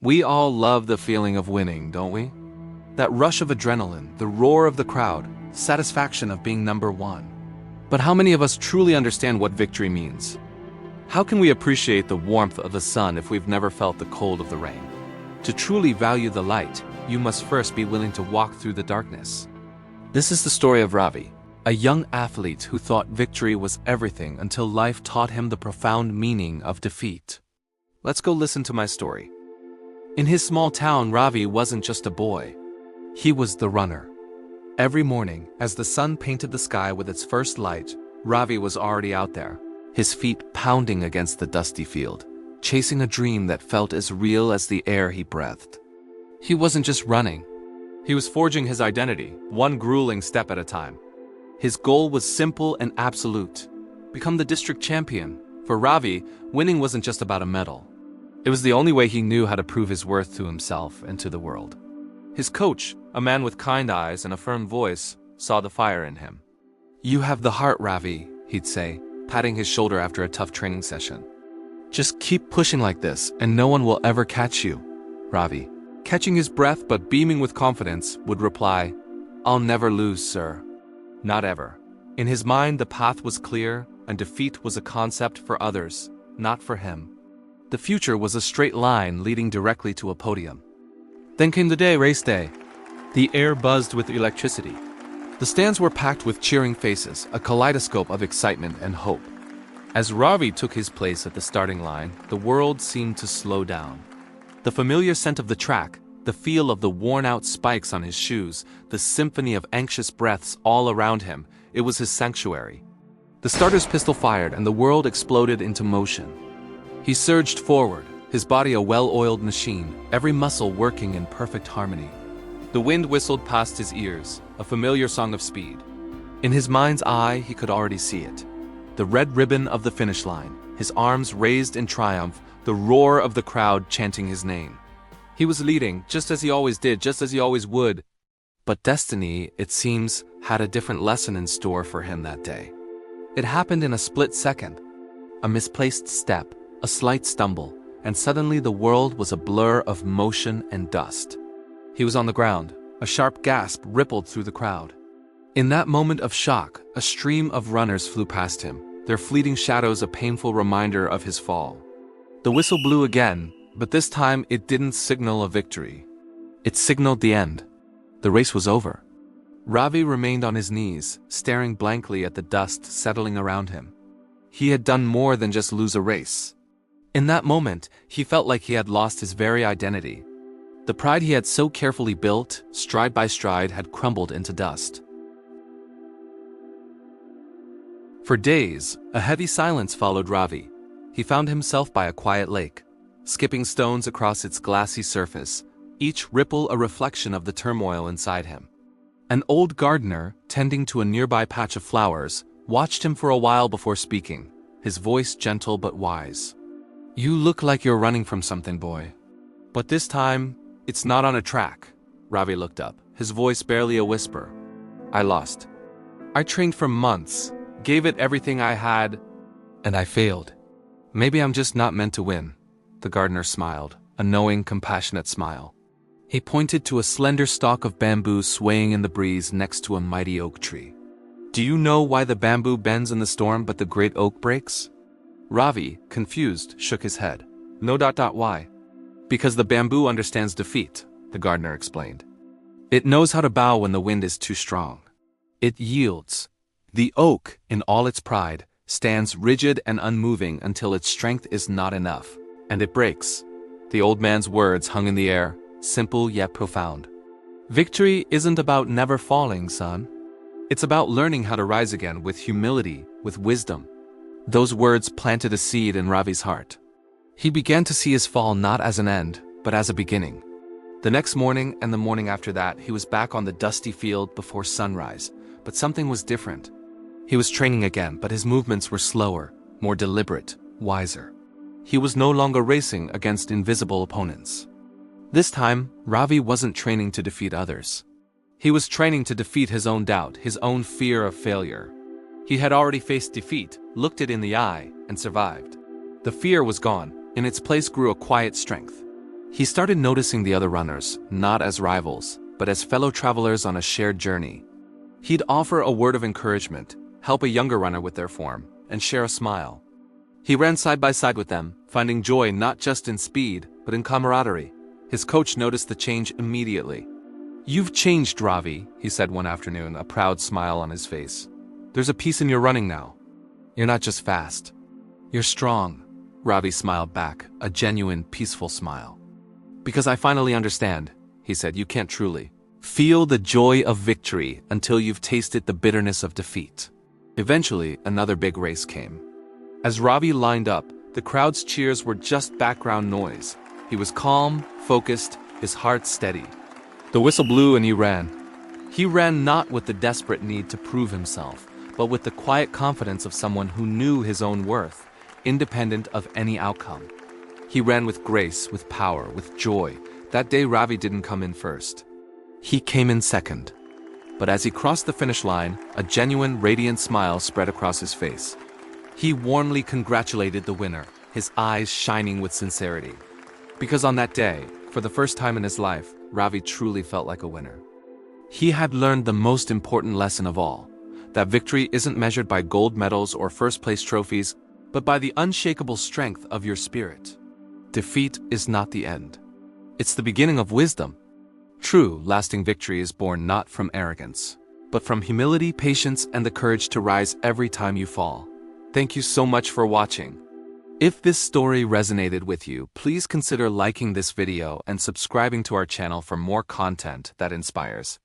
We all love the feeling of winning, don't we? That rush of adrenaline, the roar of the crowd, satisfaction of being number one. But how many of us truly understand what victory means? How can we appreciate the warmth of the sun if we've never felt the cold of the rain? To truly value the light, you must first be willing to walk through the darkness. This is the story of Ravi, a young athlete who thought victory was everything until life taught him the profound meaning of defeat. Let's go listen to my story. In his small town, Ravi wasn't just a boy. He was the runner. Every morning, as the sun painted the sky with its first light, Ravi was already out there, his feet pounding against the dusty field, chasing a dream that felt as real as the air he breathed. He wasn't just running. He was forging his identity, one grueling step at a time. His goal was simple and absolute: become the district champion. For Ravi, winning wasn't just about a medal. It was the only way he knew how to prove his worth to himself and to the world. His coach, a man with kind eyes and a firm voice, saw the fire in him. "You have the heart, Ravi," he'd say, patting his shoulder after a tough training session. "Just keep pushing like this, and no one will ever catch you." Ravi, catching his breath but beaming with confidence, would reply, "I'll never lose, sir." Not ever. In his mind, the path was clear, and defeat was a concept for others, not for him. The future was a straight line leading directly to a podium. Then came the day, race day. The air buzzed with electricity. The stands were packed with cheering faces, a kaleidoscope of excitement and hope. As Ravi took his place at the starting line, the world seemed to slow down. The familiar scent of the track, the feel of the worn-out spikes on his shoes, the symphony of anxious breaths all around him, it was his sanctuary. The starter's pistol fired and the world exploded into motion. He surged forward, his body a well-oiled machine, every muscle working in perfect harmony. The wind whistled past his ears, a familiar song of speed. In his mind's eye, he could already see it. The red ribbon of the finish line, his arms raised in triumph, the roar of the crowd chanting his name. He was leading, just as he always did, just as he always would. But destiny, it seems, had a different lesson in store for him that day. It happened in a split second. A misplaced step, a slight stumble, and suddenly the world was a blur of motion and dust. He was on the ground. A sharp gasp rippled through the crowd. In that moment of shock, a stream of runners flew past him, their fleeting shadows a painful reminder of his fall. The whistle blew again, but this time it didn't signal a victory. It signaled the end. The race was over. Ravi remained on his knees, staring blankly at the dust settling around him. He had done more than just lose a race. In that moment, he felt like he had lost his very identity. The pride he had so carefully built, stride by stride, had crumbled into dust. For days, a heavy silence followed Ravi. He found himself by a quiet lake, skipping stones across its glassy surface, each ripple a reflection of the turmoil inside him. An old gardener, tending to a nearby patch of flowers, watched him for a while before speaking, his voice gentle but wise. "You look like you're running from something, boy. But this time, it's not on a track." Ravi looked up, his voice barely a whisper. "I lost. I trained for months, gave it everything I had, and I failed. Maybe I'm just not meant to win." The gardener smiled, a knowing, compassionate smile. He pointed to a slender stalk of bamboo swaying in the breeze next to a mighty oak tree. "Do you know why the bamboo bends in the storm but the great oak breaks?" Ravi, confused, shook his head. "No. Why?" "Because the bamboo understands defeat," the gardener explained. "It knows how to bow when the wind is too strong. It yields. The oak, in all its pride, stands rigid and unmoving until its strength is not enough, and it breaks." The old man's words hung in the air, simple yet profound. "Victory isn't about never falling, son. It's about learning how to rise again with humility, with wisdom." Those words planted a seed in Ravi's heart. He began to see his fall not as an end, but as a beginning. The next morning and the morning after that, he was back on the dusty field before sunrise, but something was different. He was training again, but his movements were slower, more deliberate, wiser. He was no longer racing against invisible opponents. This time, Ravi wasn't training to defeat others. He was training to defeat his own doubt, his own fear of failure. He had already faced defeat, looked it in the eye, and survived. The fear was gone. In its place grew a quiet strength. He started noticing the other runners, not as rivals, but as fellow travelers on a shared journey. He'd offer a word of encouragement, help a younger runner with their form, and share a smile. He ran side by side with them, finding joy not just in speed, but in camaraderie. His coach noticed the change immediately. "You've changed, Ravi," he said one afternoon, a proud smile on his face. "There's a peace in your running now. You're not just fast. You're strong." Ravi smiled back, a genuine, peaceful smile. "Because I finally understand," he said, "you can't truly feel the joy of victory until you've tasted the bitterness of defeat." Eventually, another big race came. As Ravi lined up, the crowd's cheers were just background noise. He was calm, focused, his heart steady. The whistle blew and he ran. He ran not with the desperate need to prove himself, but with the quiet confidence of someone who knew his own worth, independent of any outcome. He ran with grace, with power, with joy. That day Ravi didn't come in first. He came in second. But as he crossed the finish line, a genuine, radiant smile spread across his face. He warmly congratulated the winner, his eyes shining with sincerity. Because on that day, for the first time in his life, Ravi truly felt like a winner. He had learned the most important lesson of all, that victory isn't measured by gold medals or first-place trophies, but by the unshakable strength of your spirit. Defeat is not the end. It's the beginning of wisdom. True, lasting victory is born not from arrogance, but from humility, patience, and the courage to rise every time you fall. Thank you so much for watching. If this story resonated with you, please consider liking this video and subscribing to our channel for more content that inspires.